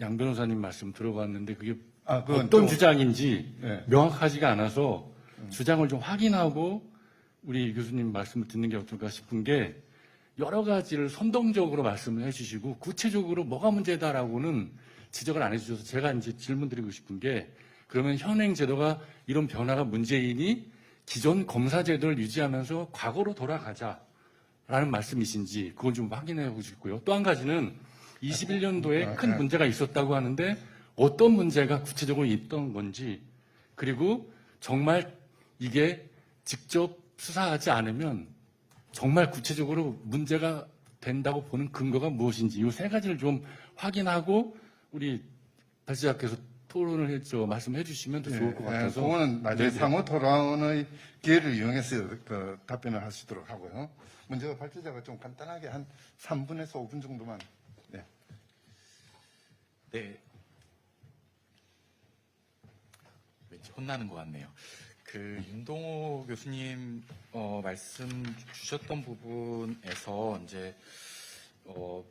양 변호사님 말씀 들어봤는데 그게 그건 어떤 또- 주장인지 네. 명확하지가 않아서 주장을 좀 확인하고 우리 교수님 말씀을 듣는 게 어떨까 싶은 게 여러 가지를 선동적으로 말씀을 해주시고 구체적으로 뭐가 문제다라고는 지적을 안 해주셔서 제가 이제 질문드리고 싶은 게 그러면 현행 제도가 이런 변화가 문제이니 기존 검사 제도를 유지하면서 과거로 돌아가자라는 말씀이신지 그걸 좀 확인해 보고 싶고요. 또 한 가지는 21년도에 큰 문제가 있었다고 하는데 어떤 문제가 구체적으로 있던 건지 그리고 정말 이게 직접 수사하지 않으면 정말 구체적으로 문제가 된다고 보는 근거가 무엇인지 이 세 가지를 좀 확인하고 우리 발제자께서 토론을 말씀해 주시면 더 좋을 것 같아서 그거는 나중에 네, 네. 상호 토론의 기회를 이용해서 답변을 하시도록 하고요. 먼저 발제자가 좀 간단하게 한 3분에서 5분 정도만. 네. 네. 왠지 혼나는 것 같네요. 윤동호 교수님 말씀 주셨던 부분에서 이제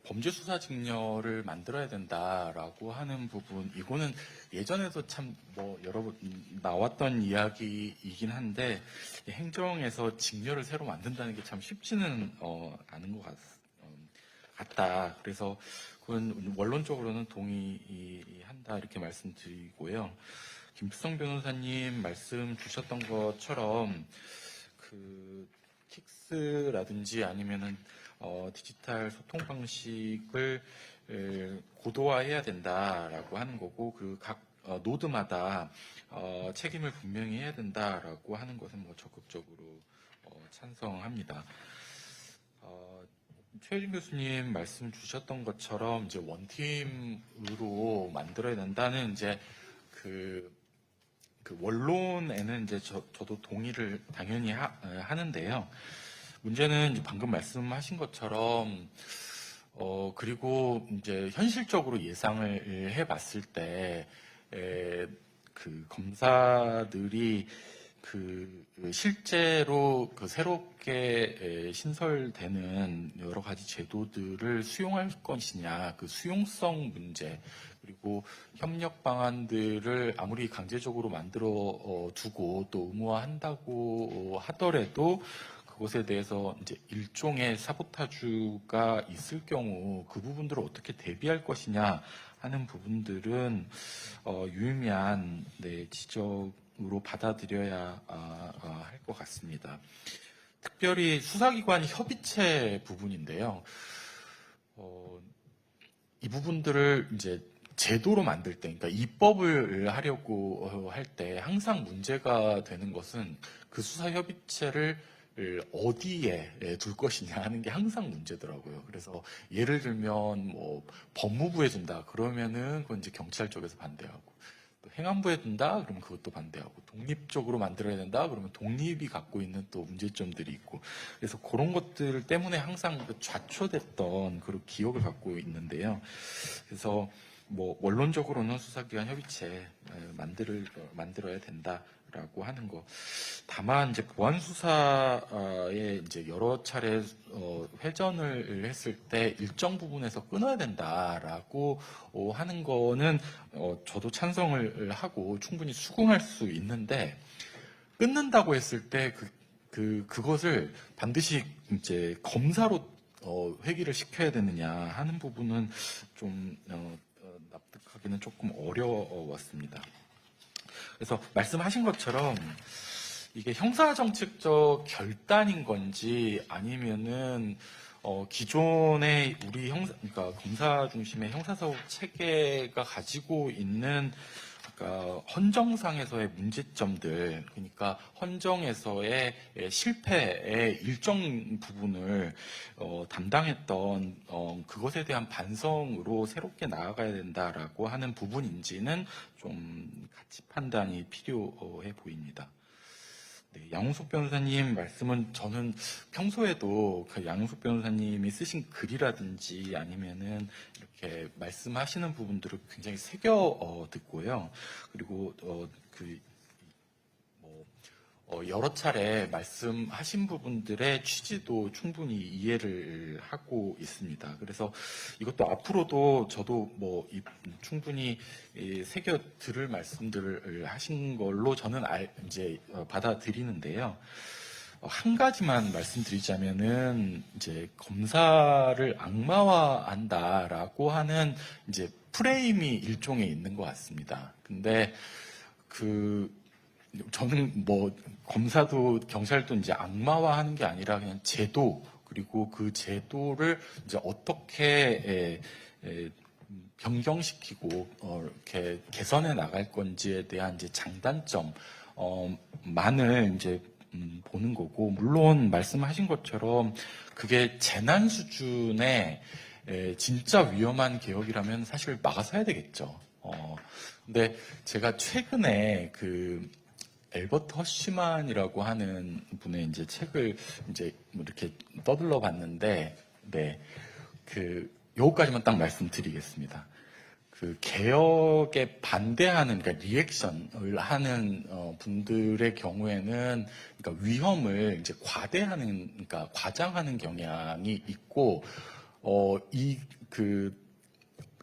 범죄 수사 직렬을 만들어야 된다라고 하는 부분, 이거는 예전에도 참 여러 번 나왔던 이야기이긴 한데 행정에서 직렬을 새로 만든다는 게 참 쉽지는 않은 것 같다. 그래서 그건 원론적으로는 동의한다 이렇게 말씀드리고요. 김수성 변호사님 말씀 주셨던 것처럼 킥스라든지 아니면은 디지털 소통 방식을 고도화해야 된다라고 하는 거고 각 노드마다 책임을 분명히 해야 된다라고 하는 것은 적극적으로 찬성합니다. 최혜진 교수님 말씀 주셨던 것처럼 이제 원팀으로 만들어야 된다는 이제 그 원론에는 이제 저도 동의를 당연히 하는데요. 문제는 이제 방금 말씀하신 것처럼 그리고 이제 현실적으로 예상을 해봤을 때 검사들이 실제로 새롭게 신설되는 여러 가지 제도들을 수용할 것이냐, 수용성 문제, 그리고 협력 방안들을 아무리 강제적으로 만들어 두고 또 의무화한다고 하더라도 그것에 대해서 이제 일종의 사보타주가 있을 경우 그 부분들을 어떻게 대비할 것이냐 하는 부분들은 유의미한 지적으로 받아들여야 할 것 같습니다. 특별히 수사기관 협의체 부분인데요. 이 부분들을 이제 제도로 만들 때, 그러니까 입법을 하려고 할 때 항상 문제가 되는 것은 그 수사협의체를 어디에 둘 것이냐 하는 게 항상 문제더라고요. 그래서 예를 들면 법무부에 둔다 그러면은 그건 이제 경찰 쪽에서 반대하고, 또 행안부에 둔다 그러면 그것도 반대하고, 독립적으로 만들어야 된다 그러면 독립이 갖고 있는 또 문제점들이 있고, 그래서 그런 것들 때문에 항상 좌초됐던 그런 기억을 갖고 있는데요. 그래서 원론적으로는 수사기관 협의체 만들어야 된다라고 하는 거. 다만 이제 보안 수사에 이제 여러 차례 회전을 했을 때 일정 부분에서 끊어야 된다라고 하는 거는 저도 찬성을 하고 충분히 수긍할 수 있는데, 끊는다고 했을 때 그것을 반드시 이제 검사로 회귀를 시켜야 되느냐 하는 부분은 좀 납득하기는 조금 어려웠습니다. 그래서 말씀하신 것처럼 이게 형사정책적 결단인 건지 아니면은 기존의 우리 그러니까 검사 중심의 형사사법 체계가 가지고 있는 헌정상에서의 문제점들, 그러니까 헌정에서의 실패의 일정 부분을 담당했던 그것에 대한 반성으로 새롭게 나아가야 된다라고 하는 부분인지는 좀 같이 판단이 필요해 보입니다. 네, 양홍석 변호사님 말씀은 저는 평소에도 양홍석 변호사님이 쓰신 글이라든지 아니면은 이렇게 말씀하시는 부분들을 굉장히 새겨 듣고요. 그리고 여러 차례 말씀하신 부분들의 취지도 충분히 이해를 하고 있습니다. 그래서 이것도 앞으로도 저도 충분히 새겨 들을 말씀들을 하신 걸로 저는 이제 받아들이는데요. 한 가지만 말씀드리자면은 이제 검사를 악마화한다라고 하는 이제 프레임이 일종의 있는 것 같습니다. 근데 저는 검사도 경찰도 이제 악마화하는 게 아니라 그냥 제도, 그리고 그 제도를 이제 어떻게 변경시키고 이렇게 개선해 나갈 건지에 대한 이제 장단점 만을 이제 보는 거고, 물론 말씀하신 것처럼 그게 재난 수준의 진짜 위험한 개혁이라면 사실 막아서야 되겠죠. 근데 제가 최근에 엘버트 허쉬만이라고 하는 분의 이제 책을 이제 이렇게 떠들러 봤는데, 네, 요거까지만 딱 말씀드리겠습니다. 개혁에 반대하는, 그러니까 리액션을 하는 분들의 경우에는, 그러니까 위험을 이제 그러니까 과장하는 경향이 있고,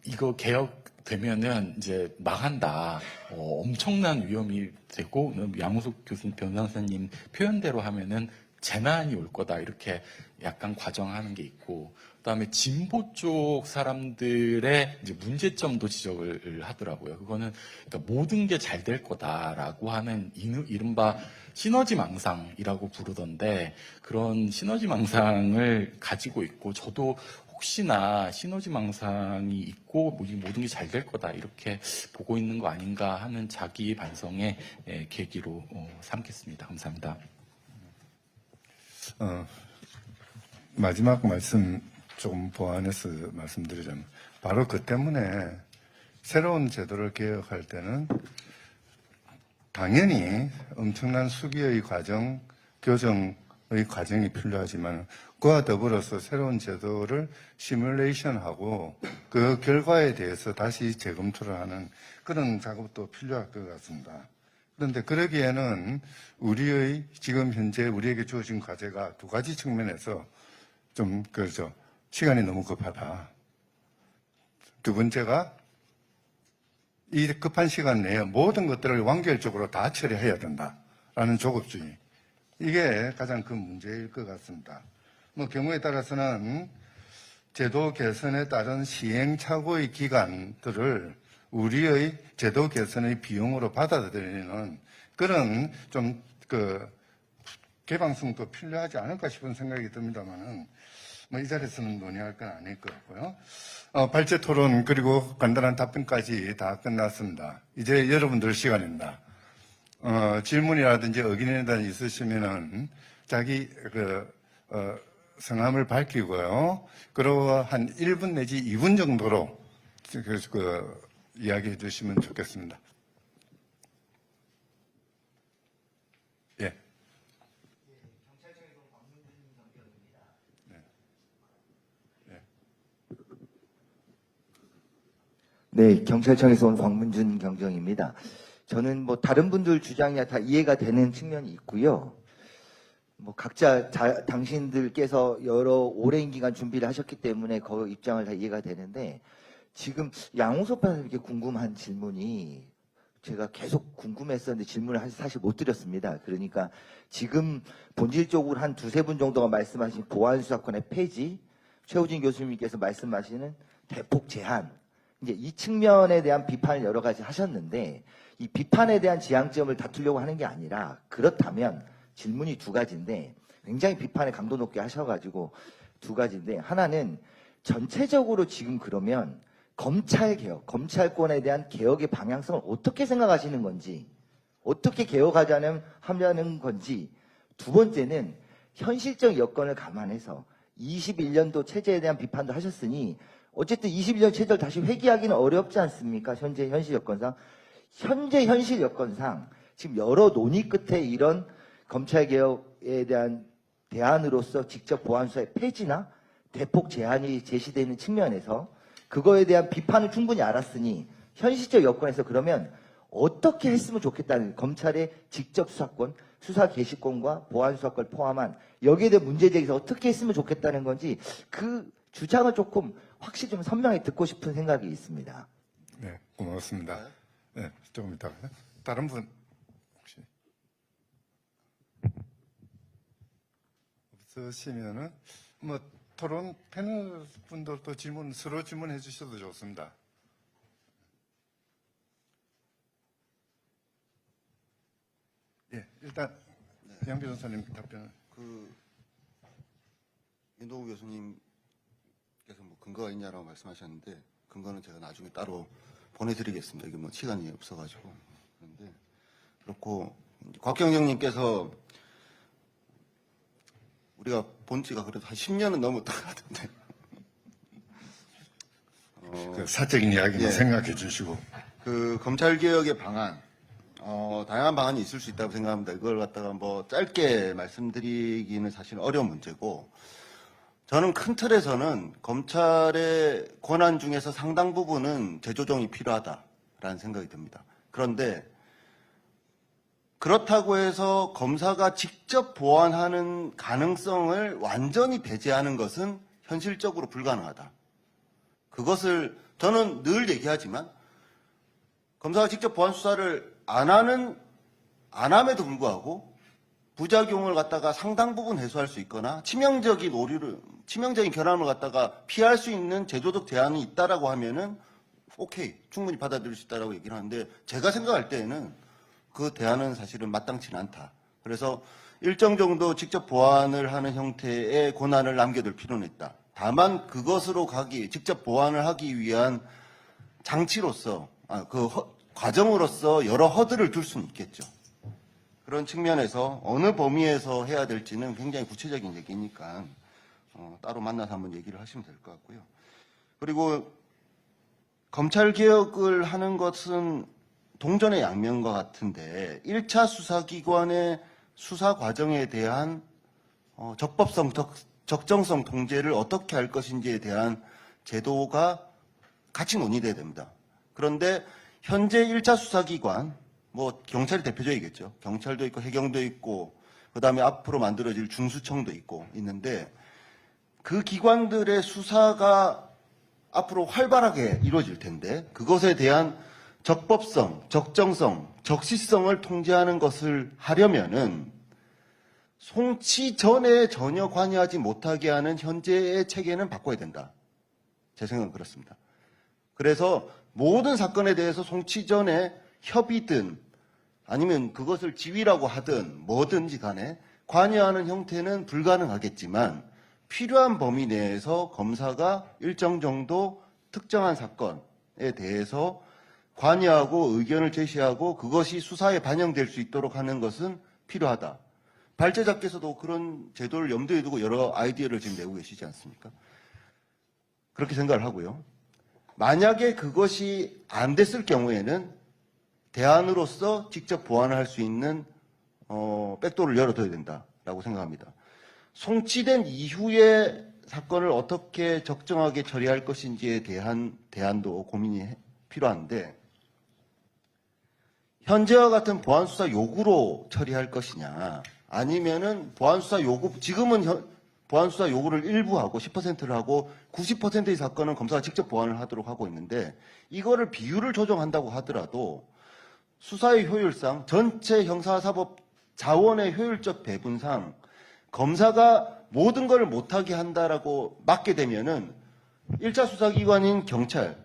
이거 개혁되면은 이제 망한다. 엄청난 위험이 되고, 양우석 변호사님 표현대로 하면은 재난이 올 거다. 이렇게 약간 과정하는 게 있고, 그다음에 진보 쪽 사람들의 이제 문제점도 지적을 하더라고요. 그거는 그러니까 모든 게 잘 될 거다라고 하는 이른바 시너지 망상이라고 부르던데, 그런 시너지 망상을 가지고 있고, 저도 혹시나 시너지 망상이 있고 이 모든 게 잘 될 거다 이렇게 보고 있는 거 아닌가 하는 자기 반성의 계기로 삼겠습니다. 감사합니다. 마지막 말씀 조금 보완해서 말씀드리자면, 바로 그 때문에 새로운 제도를 개혁할 때는 당연히 엄청난 수기의 과정, 교정의 과정이 필요하지만, 그와 더불어서 새로운 제도를 시뮬레이션하고 그 결과에 대해서 다시 재검토를 하는 그런 작업도 필요할 것 같습니다. 그런데 그러기에는 우리의 지금 현재 우리에게 주어진 과제가 두 가지 측면에서 좀 시간이 너무 급하다. 두 번째가 이 급한 시간 내에 모든 것들을 완결적으로 다 처리해야 된다라는 조급주의. 이게 가장 큰 문제일 것 같습니다. 경우에 따라서는 제도 개선에 따른 시행착오의 기간들을 우리의 제도 개선의 비용으로 받아들이는 그런 개방성도 필요하지 않을까 싶은 생각이 듭니다만은, 이 자리에서는 논의할 건 아닐 것 같고요. 발제 토론 그리고 간단한 답변까지 다 끝났습니다. 이제 여러분들 시간입니다. 질문이라든지 의견에 대한 있으시면은 자기 성함을 밝히고요. 그리고 한 1분 내지 2분 정도로 이야기해 주시면 좋겠습니다. 예. 네, 경찰청에서 온 황문준 경정입니다. 저는 다른 분들 주장이 다 이해가 되는 측면이 있고요. 각자 당신들께서 여러 오랜 기간 준비를 하셨기 때문에 그 입장을 다 이해가 되는데, 지금 양호석 변호사님께 궁금한 질문이 제가 계속 궁금했었는데 질문을 사실 못 드렸습니다. 그러니까 지금 본질적으로 한 두세 분 정도가 말씀하신 보안수사권의 폐지, 최우진 교수님께서 말씀하시는 대폭 제한, 이제 이 측면에 대한 비판을 여러 가지 하셨는데, 이 비판에 대한 지향점을 다투려고 하는 게 아니라, 그렇다면 질문이 두 가지인데, 굉장히 비판의 강도 높게 하셔가지고 두 가지인데, 하나는 전체적으로 지금 그러면 검찰 개혁, 검찰권에 대한 개혁의 방향성을 어떻게 생각하시는 건지, 어떻게 개혁하자는 건지, 두 번째는 현실적 여건을 감안해서 21년도 체제에 대한 비판도 하셨으니 어쨌든 21년 체제를 다시 회귀하기는 어렵지 않습니까? 현재 현실 여건상. 현재 현실 여건상 지금 여러 논의 끝에 이런 검찰개혁에 대한 대안으로서 직접 보안수사의 폐지나 대폭 제한이 제시되는 측면에서 그거에 대한 비판을 충분히 알았으니 현실적 여건에서 그러면 어떻게 했으면 좋겠다는, 검찰의 직접 수사권, 수사 개시권과 보안 수사권을 포함한 여기에 대한 문제 제기에서 어떻게 했으면 좋겠다는 건지 그 주장을 조금 확실히 좀 선명히 듣고 싶은 생각이 있습니다. 네, 고맙습니다. 네, 조금 이따가 다른 분 혹시 없으시면은 뭐 토론 패널 분들도 서로 질문해 주셔도 좋습니다. 예, 일단 양 변호사님 답변을. 윤동우 교수님께서 뭐 근거가 있냐라고 말씀하셨는데 근거는 제가 나중에 따로 보내드리겠습니다. 이게 뭐 시간이 없어가지고. 그런데 그렇고 곽경정님께서 우리가 본 지가 그래도 한 10년은 넘었던 것 같은데. 그 사적인 이야기만 예. 생각해 주시고. 그 검찰개혁의 방안, 다양한 방안이 있을 수 있다고 생각합니다. 이걸 갖다가 뭐 짧게 말씀드리기는 사실 어려운 문제고, 저는 큰 틀에서는 검찰의 권한 중에서 상당 부분은 재조정이 필요하다라는 생각이 듭니다. 그런데 그렇다고 해서 검사가 직접 보완하는 가능성을 완전히 배제하는 것은 현실적으로 불가능하다. 그것을 저는 늘 얘기하지만 검사가 직접 보완 수사를 안 함에도 불구하고 부작용을 갖다가 상당 부분 해소할 수 있거나 치명적인 결함을 갖다가 피할 수 있는 제도적 제한이 있다라고 하면은 오케이, 충분히 받아들일 수 있다라고 얘기를 하는데, 제가 생각할 때에는 그 대안은 사실은 마땅치는 않다. 그래서 일정 정도 직접 보완을 하는 형태의 권한을 남겨둘 필요는 있다. 다만 그것으로 직접 보완을 하기 위한 장치로서, 과정으로서 여러 허들을 둘 수는 있겠죠. 그런 측면에서 어느 범위에서 해야 될지는 굉장히 구체적인 얘기니까 따로 만나서 한번 얘기를 하시면 될 것 같고요. 그리고 검찰개혁을 하는 것은 동전의 양면과 같은데 1차 수사기관의 수사 과정에 대한 적법성, 적정성 통제를 어떻게 할 것인지에 대한 제도가 같이 논의돼야 됩니다. 그런데 현재 1차 수사기관, 뭐 경찰이 대표적이겠죠. 경찰도 있고 해경도 있고 그다음에 앞으로 만들어질 중수청도 있는데 그 기관들의 수사가 앞으로 활발하게 이루어질 텐데 그것에 대한 적법성, 적정성, 적시성을 통제하는 것을 하려면은 송치 전에 전혀 관여하지 못하게 하는 현재의 체계는 바꿔야 된다. 제 생각은 그렇습니다. 그래서 모든 사건에 대해서 송치 전에 협의든 아니면 그것을 지휘라고 하든 뭐든지 간에 관여하는 형태는 불가능하겠지만 필요한 범위 내에서 검사가 일정 정도 특정한 사건에 대해서 관여하고 의견을 제시하고 그것이 수사에 반영될 수 있도록 하는 것은 필요하다. 발제자께서도 그런 제도를 염두에 두고 여러 아이디어를 지금 내고 계시지 않습니까? 그렇게 생각을 하고요. 만약에 그것이 안 됐을 경우에는 대안으로서 직접 보완을 할 수 있는 백도어를 열어둬야 된다라고 생각합니다. 송치된 이후에 사건을 어떻게 적정하게 처리할 것인지에 대한 대안도 고민이 필요한데 현재와 같은 보안수사 요구로 처리할 것이냐 아니면은 보안수사 요구 지금은 보안수사 요구를 일부 하고 10%를 하고 90%의 사건은 검사가 직접 보완을 하도록 하고 있는데 이거를 비율을 조정한다고 하더라도 수사의 효율상 전체 형사사법 자원의 효율적 배분상 검사가 모든 걸 못하게 한다라고 막게 되면은 1차 수사기관인 경찰,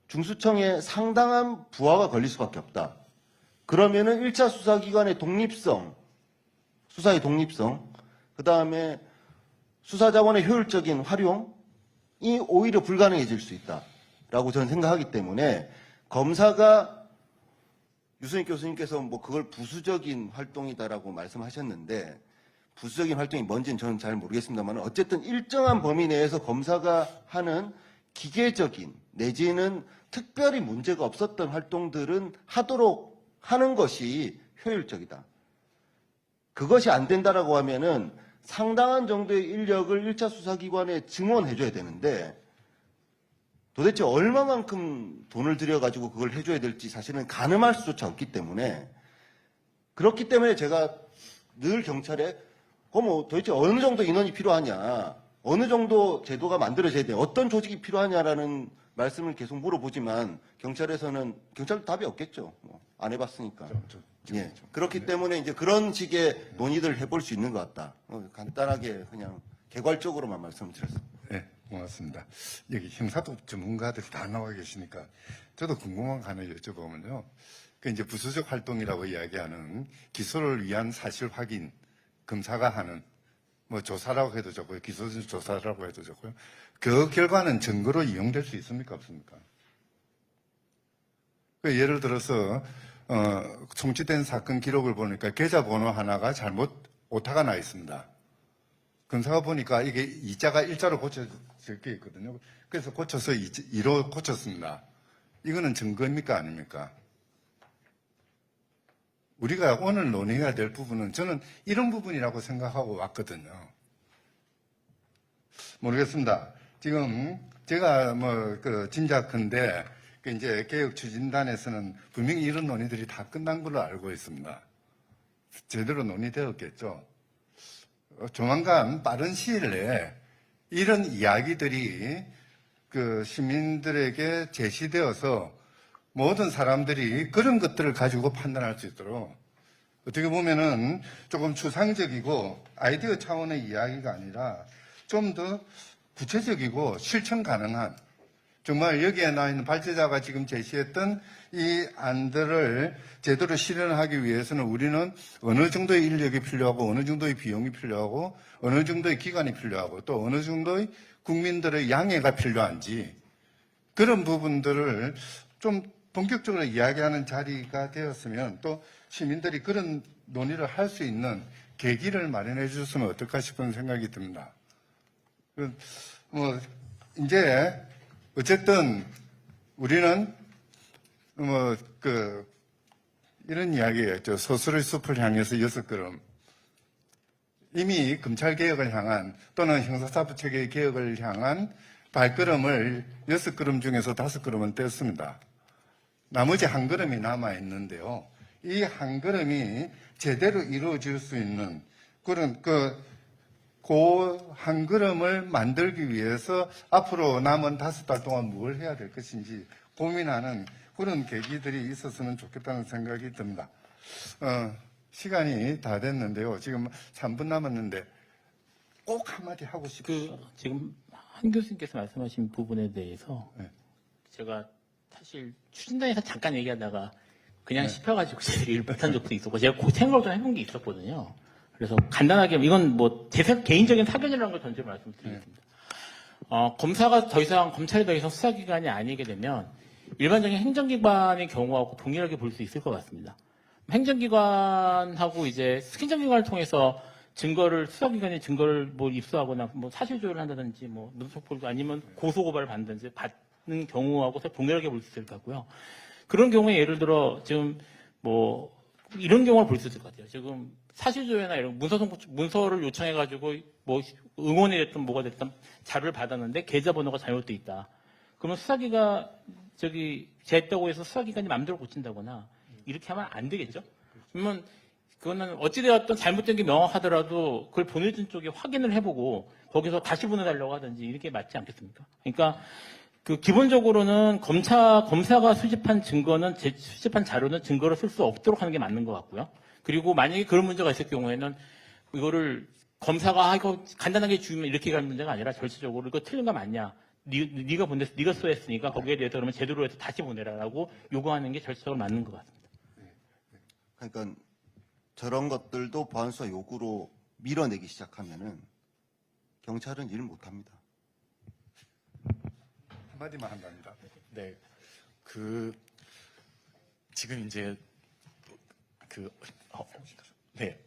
중수청에 상당한 부하가 걸릴 수밖에 없다. 그러면은 1차 수사기관의 독립성, 수사의 독립성, 그 다음에 수사자원의 효율적인 활용이 오히려 불가능해질 수 있다라고 저는 생각하기 때문에 검사가 유승익 교수님께서 뭐 그걸 부수적인 활동이다라고 말씀하셨는데 부수적인 활동이 뭔지는 저는 잘 모르겠습니다만 어쨌든 일정한 범위 내에서 검사가 하는 기계적인 내지는 특별히 문제가 없었던 활동들은 하도록 하는 것이 효율적이다. 그것이 안 된다라고 하면은 상당한 정도의 인력을 1차 수사기관에 증원해줘야 되는데 도대체 얼마만큼 돈을 들여가지고 그걸 해줘야 될지 사실은 가늠할 수조차 없기 때문에 그렇기 때문에 제가 늘 경찰에 그럼 도대체 어느 정도 인원이 필요하냐, 어느 정도 제도가 만들어져야 돼, 어떤 조직이 필요하냐라는 말씀을 계속 물어보지만 경찰도 답이 없겠죠. 안 해봤으니까. 예. 그렇기 때문에 이제 그런 식의 논의들을 해볼 수 있는 것 같다. 간단하게 그냥 개괄적으로만 말씀드렸습니다. 네, 고맙습니다. 여기 형사법 전문가들이 다 나와 계시니까 저도 궁금한 거 하나 여쭤보면요. 그 이제 부수적 활동이라고 이야기하는 기소를 위한 사실 확인, 검사가 하는 뭐 조사라고 해도 좋고요, 기소적 조사라고 해도 좋고요. 그 결과는 증거로 이용될 수 있습니까, 없습니까? 그 예를 들어서 송치된 사건 기록을 보니까 계좌번호 하나가 오타가 나 있습니다. 검사가 보니까 이게 이자가 일자로 고쳐져 있거든요. 그래서 고쳐서 이로 고쳤습니다. 이거는 증거입니까, 아닙니까? 우리가 오늘 논의해야 될 부분은 저는 이런 부분이라고 생각하고 왔거든요. 모르겠습니다. 지금 제가 짐작컨대 이제 개혁 추진단에서는 분명히 이런 논의들이 다 끝난 걸로 알고 있습니다. 제대로 논의되었겠죠. 조만간 빠른 시일 내에 이런 이야기들이 그 시민들에게 제시되어서 모든 사람들이 그런 것들을 가지고 판단할 수 있도록, 어떻게 보면은 조금 추상적이고 아이디어 차원의 이야기가 아니라 좀 더 구체적이고 실천 가능한, 정말 여기에 나와 있는 발제자가 지금 제시했던 이 안들을 제대로 실현하기 위해서는 우리는 어느 정도의 인력이 필요하고, 어느 정도의 비용이 필요하고, 어느 정도의 기간이 필요하고, 또 어느 정도의 국민들의 양해가 필요한지, 그런 부분들을 좀 본격적으로 이야기하는 자리가 되었으면, 또 시민들이 그런 논의를 할 수 있는 계기를 마련해 주셨으면 어떨까 싶은 생각이 듭니다. 이제 어쨌든 우리는 이런 이야기예요. 소설의 숲을 향해서 6걸음. 이미 검찰 개혁을 향한, 또는 형사사법체계 개혁을 향한 발걸음을 6걸음 중에서 5걸음은 뗐습니다. 나머지 1걸음이 남아 있는데요. 이 1걸음이 제대로 이루어질 수 있는 그런 그 1걸음을 만들기 위해서 앞으로 남은 5달 동안 뭘 해야 될 것인지 고민하는 그런 계기들이 있었으면 좋겠다는 생각이 듭니다. 시간이 다 됐는데요. 지금 3분 남았는데 꼭 한마디 하고 싶어요. 지금 한 교수님께서 말씀하신 부분에 대해서 네. 제가 사실 추진단에서 잠깐 얘기하다가 그냥 씹혀가지고 제대로 일 못한 적도 있었고, 제가 그 생각을 좀 해본 게 있었거든요. 그래서 간단하게, 이건 제 개인적인 사견이라는 걸 던져 말씀드리겠습니다. 검찰이 더 이상 수사기관이 아니게 되면 일반적인 행정기관의 경우하고 동일하게 볼 수 있을 것 같습니다. 행정기관하고 이제 행정기관을 통해서 수사기관이 증거를 입수하거나 사실조회를 한다든지 눈속볼도 아니면 고소고발을 받든지 받는 경우하고 동일하게 볼 수 있을 것 같고요. 그런 경우에 예를 들어 지금 이런 경우를 볼 수 있을 것 같아요. 지금 사실조회나 이런 문서를 요청해가지고 응원이 됐든 뭐가 됐든 자료를 받았는데 계좌번호가 잘못돼 있다. 그러면 수사기가 제했다고 해서 수사기관이 마음대로 고친다거나 이렇게 하면 안 되겠죠? 그러면 그거는 어찌되었든 잘못된 게 명확하더라도 그걸 보내준 쪽에 확인을 해보고 거기서 다시 보내달라고 하든지 이렇게 맞지 않겠습니까? 그러니까 기본적으로는 검사가 수집한 자료는 증거로 쓸 수 없도록 하는 게 맞는 것 같고요. 그리고 만약에 그런 문제가 있을 경우에는 이거를 검사가 이거 간단하게 주면 이렇게 갈 문제가 아니라 절차적으로 이거 틀린 거 맞냐? 네가 수했으니까 거기에 대해서 그러면 제대로 해서 다시 보내라라고 요구하는 게 절차적으로 맞는 것 같습니다. 그러니까 저런 것들도 보안수사 요구로 밀어내기 시작하면은 경찰은 일 못합니다. 한마디만 한답니다. 네. 지금 이제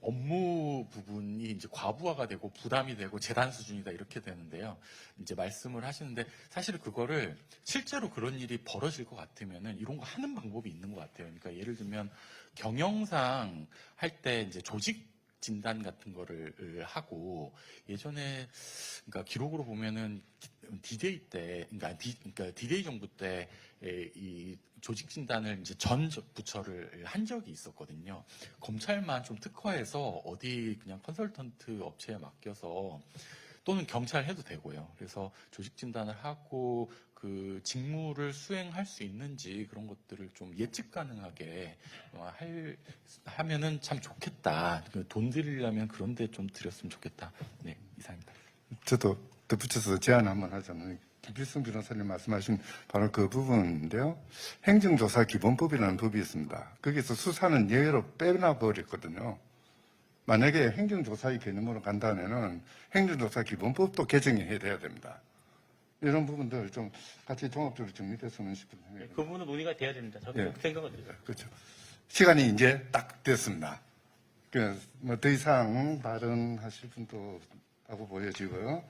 업무 부분이 이제 과부하가 되고 부담이 되고 재단 수준이다 이렇게 되는데요. 이제 말씀을 하시는데 사실 그거를 실제로 그런 일이 벌어질 것 같으면은 이런 거 하는 방법이 있는 것 같아요. 그러니까 예를 들면 경영상 할 때 이제 조직 진단 같은 거를 하고 예전에 그러니까 기록으로 보면은 D-Day 때 그러니까 D-Day 정부 때 이 조직 진단을 이제 전 부처를 한 적이 있었거든요. 검찰만 좀 특화해서 어디 그냥 컨설턴트 업체에 맡겨서 또는 경찰 해도 되고요. 그래서 조직 진단을 하고 그 직무를 수행할 수 있는지 그런 것들을 좀 예측 가능하게 하면은 참 좋겠다. 돈 들이려면 그런 데 좀 들였으면 좋겠다. 네, 이상입니다. 저도 덧붙여서 제안 한번 하자면 김필승 변호사님 말씀하신 바로 그 부분인데요. 행정조사 기본법이라는 법이 있습니다. 거기서 수사는 예외로 빼놔버렸거든요. 만약에 행정조사의 개념으로 간다면은 행정조사 기본법도 개정해야 됩니다. 이런 부분들 좀 같이 종합적으로 정리됐으면 싶은 생각이 그 부분은 논의가 돼야 됩니다. 저도 네. 그렇게 생각을 드려요. 그렇죠. 시간이 이제 딱 됐습니다. 뭐 더 이상 발언하실 분도 하고 보여지고요.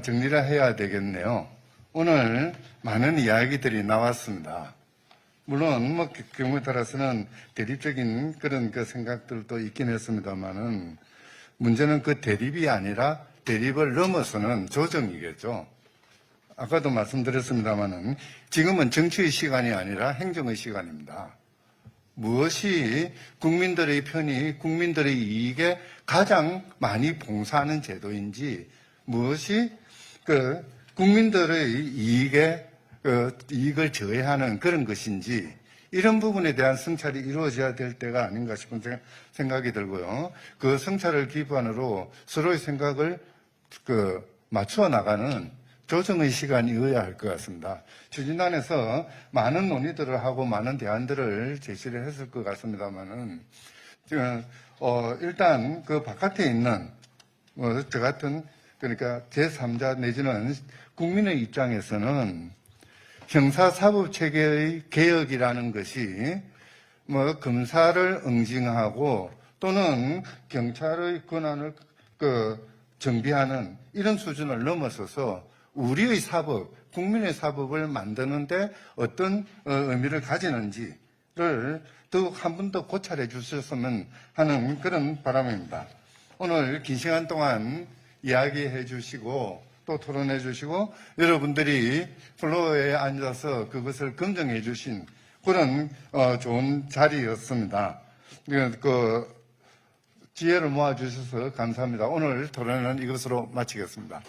정리를 해야 되겠네요. 오늘 많은 이야기들이 나왔습니다. 물론 뭐 경우에 따라서는 대립적인 그런 그 생각들도 있긴 했습니다만은 문제는 그 대립이 아니라 대립을 넘어서는 조정이겠죠. 아까도 말씀드렸습니다만은 지금은 정치의 시간이 아니라 행정의 시간입니다. 무엇이 국민들의 편이 국민들의 이익에 가장 많이 봉사하는 제도인지, 무엇이 그 국민들의 이익에 이익을 저해하는 그런 것인지, 이런 부분에 대한 성찰이 이루어져야 될 때가 아닌가 싶은 생각이 들고요. 그 성찰을 기반으로 서로의 생각을 맞추어 나가는 조정의 시간이어야 할 것 같습니다. 추진단에서 많은 논의들을 하고 많은 대안들을 제시를 했을 것 같습니다만은, 일단 그 바깥에 있는, 저 같은, 그러니까 제3자 내지는 국민의 입장에서는 형사사법체계의 개혁이라는 것이 검사를 응징하고 또는 경찰의 권한을 정비하는 이런 수준을 넘어서서 우리의 사법, 국민의 사법을 만드는데 어떤 의미를 가지는지를 더욱 한 번 더 고찰해 주셨으면 하는 그런 바람입니다. 오늘 긴 시간 동안 이야기해 주시고 또 토론해 주시고 여러분들이 플로어에 앉아서 그것을 검증해 주신 그런 좋은 자리였습니다. 지혜를 모아 주셔서 감사합니다. 오늘 토론은 이것으로 마치겠습니다.